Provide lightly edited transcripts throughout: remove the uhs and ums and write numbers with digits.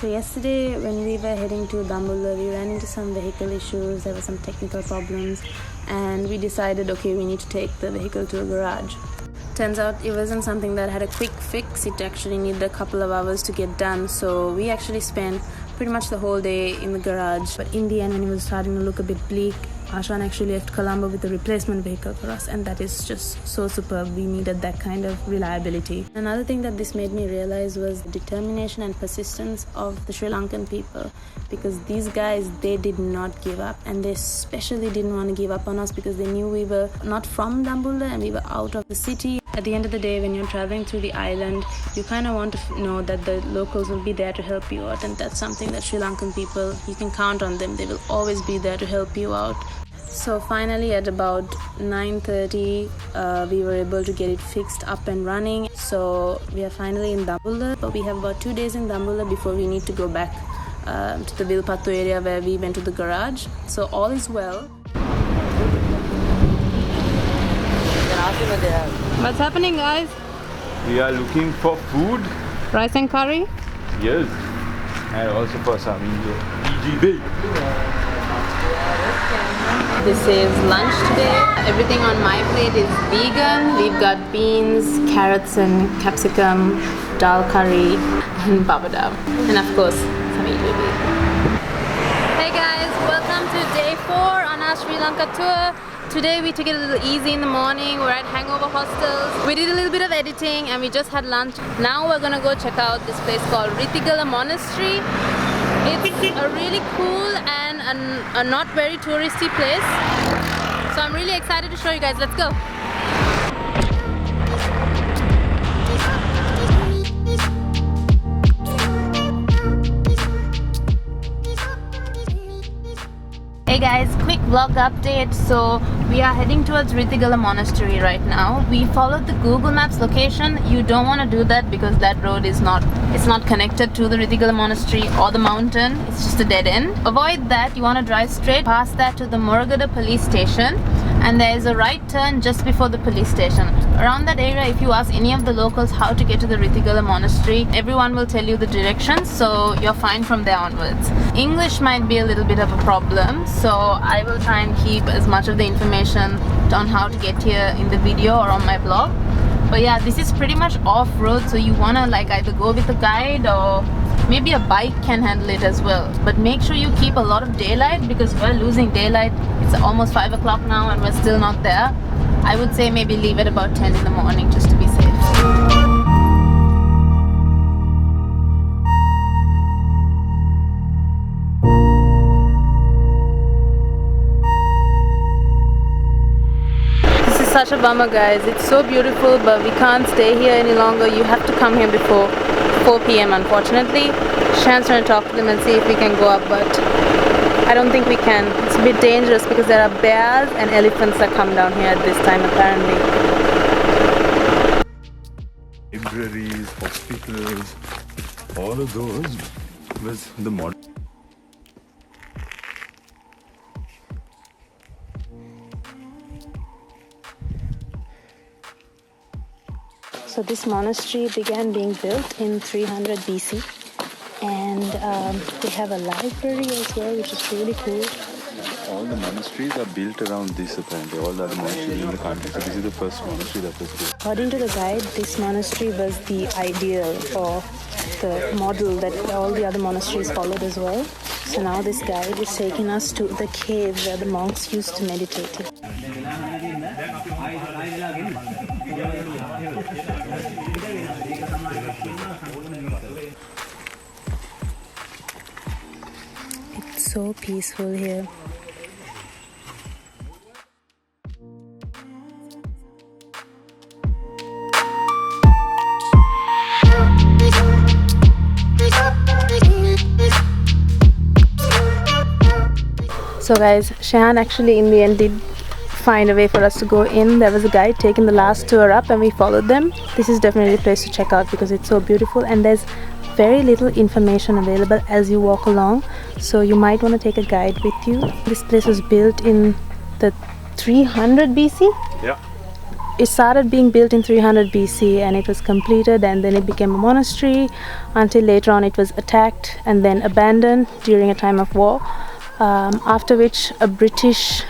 So yesterday when we were heading to Dambulla, we ran into some vehicle issues, there were some technical problems, and we decided, okay, we need to take the vehicle to a garage. Turns out it wasn't something that had a quick fix, it actually needed a couple of hours to get done, so we actually spent pretty much the whole day in the garage. But in the end, when it was starting to look a bit bleak, Ashan actually left Colombo with a replacement vehicle for us, and that is just so superb. We needed that kind of reliability. Another thing that this made me realize was the determination and persistence of the Sri Lankan people, because these guys, they did not give up, and they especially didn't want to give up on us because they knew we were not from Dambulla and we were out of the city. At the end of the day, when you're traveling through the island, you kind of want to know that the locals will be there to help you out, and that's something that Sri Lankan people, you can count on them. They will always be there to help you out. So finally at about 9:30, we were able to get it fixed up and running. So we are finally in Dambulla, but we have about 2 days in Dambulla before we need to go back to the Vilpattu area where we went to the garage. So all is well. What's happening, guys? We are looking for food. Rice and curry? Yes. And also for some EGB. This is lunch today. Everything on my plate is vegan. We've got beans, carrots and capsicum, dal curry and babadam. And of course, some EGB. Hey guys, welcome to day 4 on our Sri Lanka tour. Today we took it a little easy in the morning. We're at Hangover Hostels. We did a little bit of editing and we just had lunch. Now we're gonna go check out this place called Ritigala Monastery. It's a really cool and a not very touristy place. So I'm really excited to show you guys. Let's go. Hey guys, quick vlog update. So we are heading towards Ritigala Monastery right now. We followed the Google Maps location. You don't want to do that because that road is not connected to the Ritigala Monastery or the mountain. It's just a dead end. Avoid that. You want to drive straight past that to the Moragada police station, and there is a right turn just before the police station. Around that area, if you ask any of the locals how to get to the Ritigala Monastery, everyone will tell you the directions, so you're fine from there onwards. English might be a little bit of a problem, so I will try and keep as much of the information on how to get here in the video or on my blog. But yeah, this is pretty much off-road, so you wanna like either go with a guide or maybe a bike can handle it as well. But make sure you keep a lot of daylight because we're losing daylight. It's almost 5 o'clock now and we're still not there. I would say maybe leave it about 10 in the morning just to be safe. Such a bummer, guys. It's so beautiful, but we can't stay here any longer. You have to come here before 4 p.m. unfortunately. Shan's trying to talk to them and see if we can go up, but I don't think we can. It's a bit dangerous because there are bears and elephants that come down here at this time apparently. Libraries, hospitals, all of those was the modern. So this monastery began being built in 300 BC, and they have a library as well, which is really cool. All the monasteries are built around this apparently, all the other monasteries in the country. So this is the first monastery that was built. According to the guide, this monastery was the ideal or the model that all the other monasteries followed as well. So now this guide is taking us to the cave where the monks used to meditate. It's so peaceful here. So guys, Shan actually in the end did find a way for us to go in. There was a guide taking the last tour up and we followed them. This is definitely a place to check out because it's so beautiful and there's very little information available as you walk along, so you might want to take a guide with you. This place was built in the 300 BC? Yeah. it started being built in 300 BC and it was completed, and then it became a monastery until later on it was attacked and then abandoned during a time of war, after which a British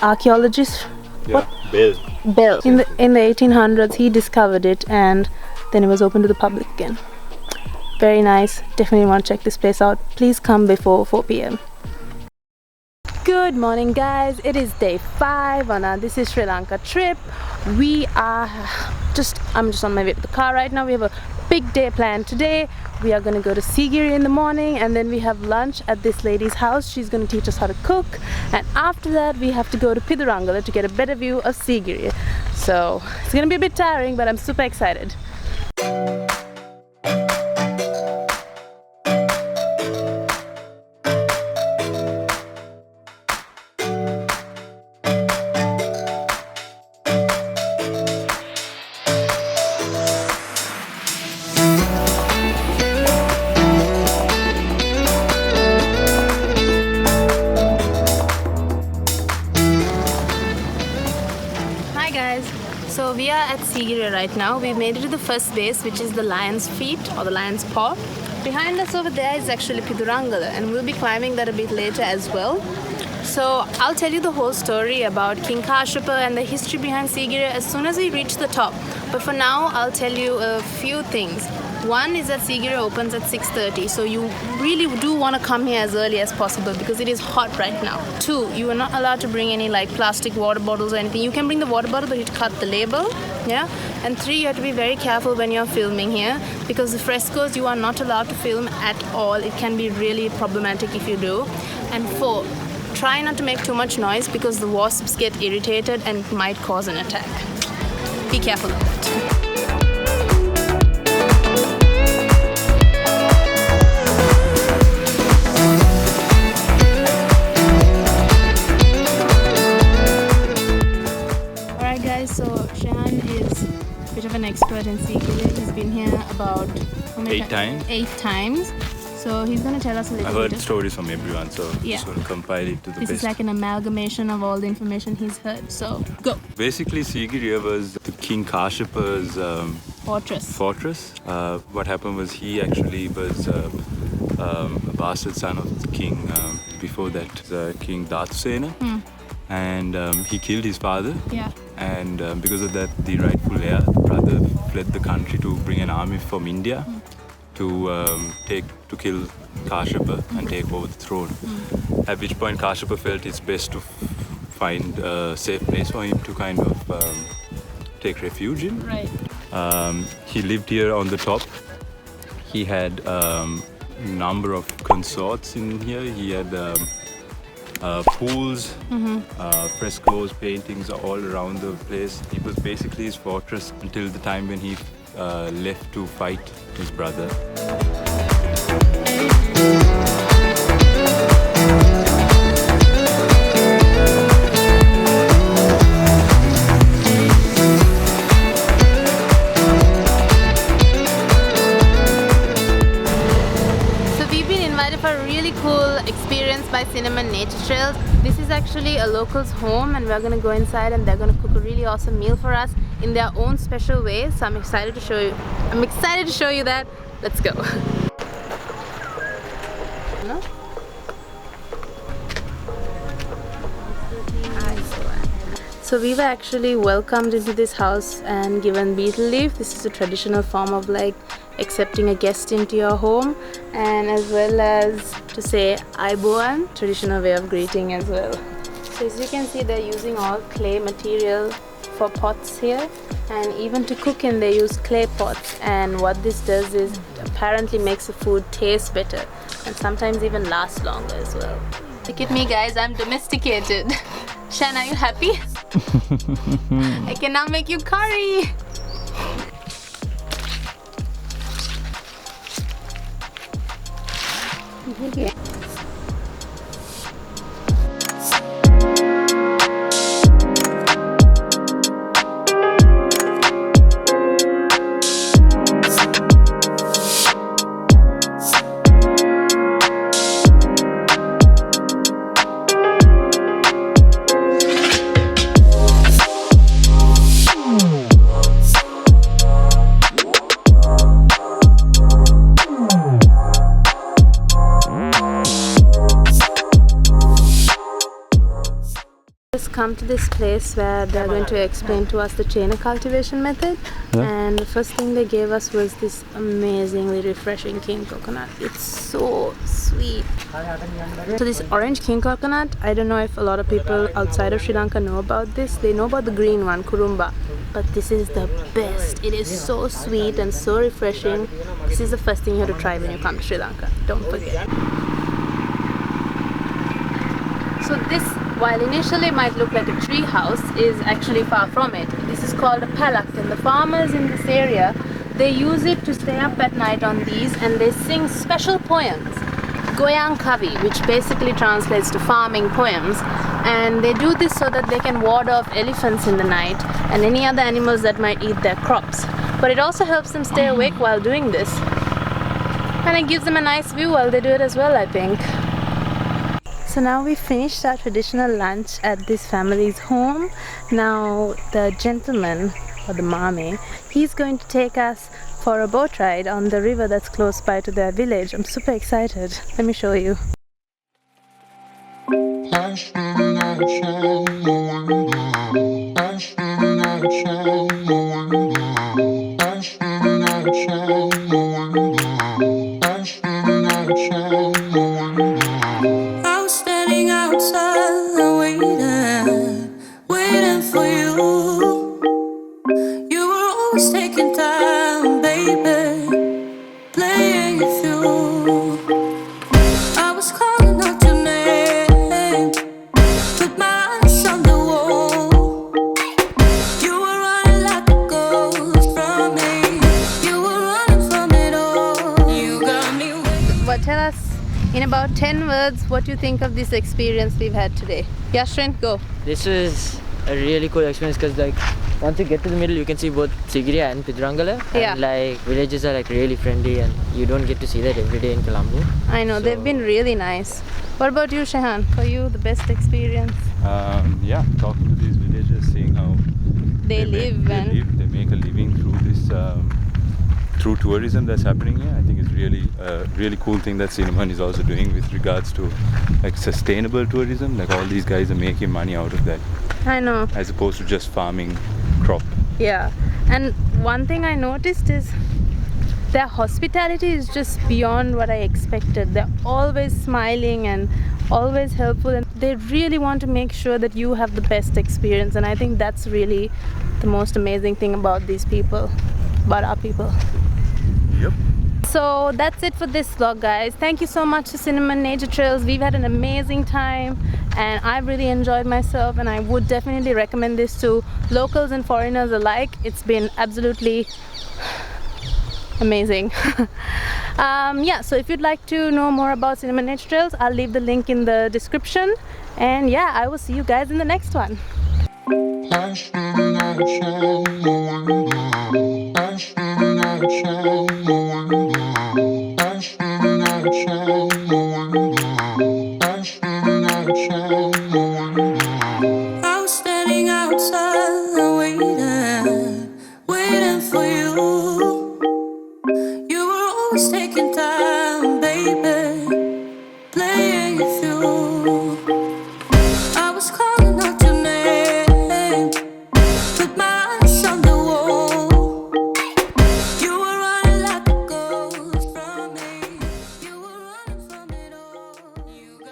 archaeologist Bell in the 1800s, he discovered it, and then it was open to the public again. Very nice. Definitely want to check this place out. Please come before 4 p.m. Good morning, guys. It is day 5 on our This is Sri Lanka trip. I'm just on my way to the car right now. We have a big day planned today. We are going to go to Sigiriya in the morning, and then we have lunch at this lady's house. She's going to teach us how to cook, and after that we have to go to Pidurangala to get a better view of Sigiriya. So it's going to be a bit tiring, but I'm super excited. So we are at Sigiriya right now. We made it to the first base, which is the lion's feet or the lion's paw. Behind us over there is actually Pidurangala, and we'll be climbing that a bit later as well. So I'll tell you the whole story about King Kashyapa and the history behind Sigiriya as soon as we reach the top. But for now, I'll tell you a few things. One is that Sigiriya opens at 6:30, so you really do want to come here as early as possible because it is hot right now. 2, you are not allowed to bring any like plastic water bottles or anything. You can bring the water bottle, but you have to cut the label. Yeah. And 3, you have to be very careful when you're filming here because the frescoes you are not allowed to film at all. It can be really problematic if you do. And 4, try not to make too much noise because the wasps get irritated and it might cause an attack. Be careful of that. So Shahan is a bit of an expert in Sigiriya. He's been here about 8 times. 8 times. So he's going to tell us a little bit. I've heard stories from everyone, so yeah. Just want to compile it to the best. This is like an amalgamation of all the information he's heard. So go. Basically, Sigiriya was the King Kashyapa's fortress. What happened was he actually was a bastard son of the king before that, King Dhatusena. And he killed his father. Yeah. And because of that, the rightful heir, brother, fled the country to bring an army from India to kill Kashyapa and take over the throne. At which point Kashyapa felt it's best to find a safe place for him to kind of take refuge in. Right. He lived here on the top. He had number of consorts in here. He had pools, frescoes, paintings all around the place. It was basically his fortress until the time when he left to fight his brother. By Cinnamon Nature Trails. This is actually a local's home, and we're gonna go inside and they're gonna cook a really awesome meal for us in their own special way. So I'm excited to show you that. Let's go. No? So we were actually welcomed into this house and given betel leaf. This is a traditional form of like accepting a guest into your home, and as well as to say Aiboan, traditional way of greeting as well. So as you can see, they're using all clay material for pots here, and even to cook in they use clay pots, and what this does is apparently makes the food taste better and sometimes even last longer as well. Look at me guys, I'm domesticated. Shan, are you happy? I can now make you curry. Yeah. come to this place where they're going to explain to us the chainer cultivation method. And the first thing they gave us was this amazingly refreshing king coconut. It's so sweet. So this orange king coconut, I don't know if a lot of people outside of Sri Lanka know about this. They know about the green one, kurumba, but this is the best. It is so sweet and so refreshing. This is the first thing you have to try when you come to Sri Lanka. Don't forget. So this, while initially might look like a tree house, is actually far from it. This is called a palak, and the farmers in this area, they use it to stay up at night on these, and they sing special poems, Goyang Kavi, which basically translates to farming poems. And they do this so that they can ward off elephants in the night and any other animals that might eat their crops. But it also helps them stay awake while doing this. And it gives them a nice view while they do it as well, I think. So now we finished our traditional lunch at this family's home. Now the gentleman, or the mame, he's going to take us for a boat ride on the river that's close by to their village. I'm super excited. Let me show you. Waiting for you. You were always taking time, baby, playing it through. I was calling out your name, put my eyes on the wall. You were running like a ghost from me. You were running from it all. You got me waiting. But tell us in about 10 words what you think of this experience we've had today. Yashrin, go. This was a really cool experience because like once you get to the middle you can see both Sigiriya and Ritigala, and like villages are like really friendly and you don't get to see that every day in Colombo. I know, they've been really nice. What about you, Shehan? For you, the best experience? Yeah, talking to these villagers, seeing how They make a living through this through tourism that's happening here. I think it's really a really cool thing that Cinnamon is also doing with regards to like sustainable tourism. Like all these guys are making money out of that. I know. As opposed to just farming crop. Yeah. And one thing I noticed is their hospitality is just beyond what I expected. They're always smiling and always helpful, and they really want to make sure that you have the best experience, and I think that's really the most amazing thing about these people, about our people. Yep. So that's it for this vlog, guys. Thank you so much to Cinnamon Nature Trails. We've had an amazing time and I've really enjoyed myself, and I would definitely recommend this to locals and foreigners alike. It's been absolutely amazing. Yeah, so if you'd like to know more about Cinnamon Nature Trails, I'll leave the link in the description, and yeah, I will see you guys in the next one. I'm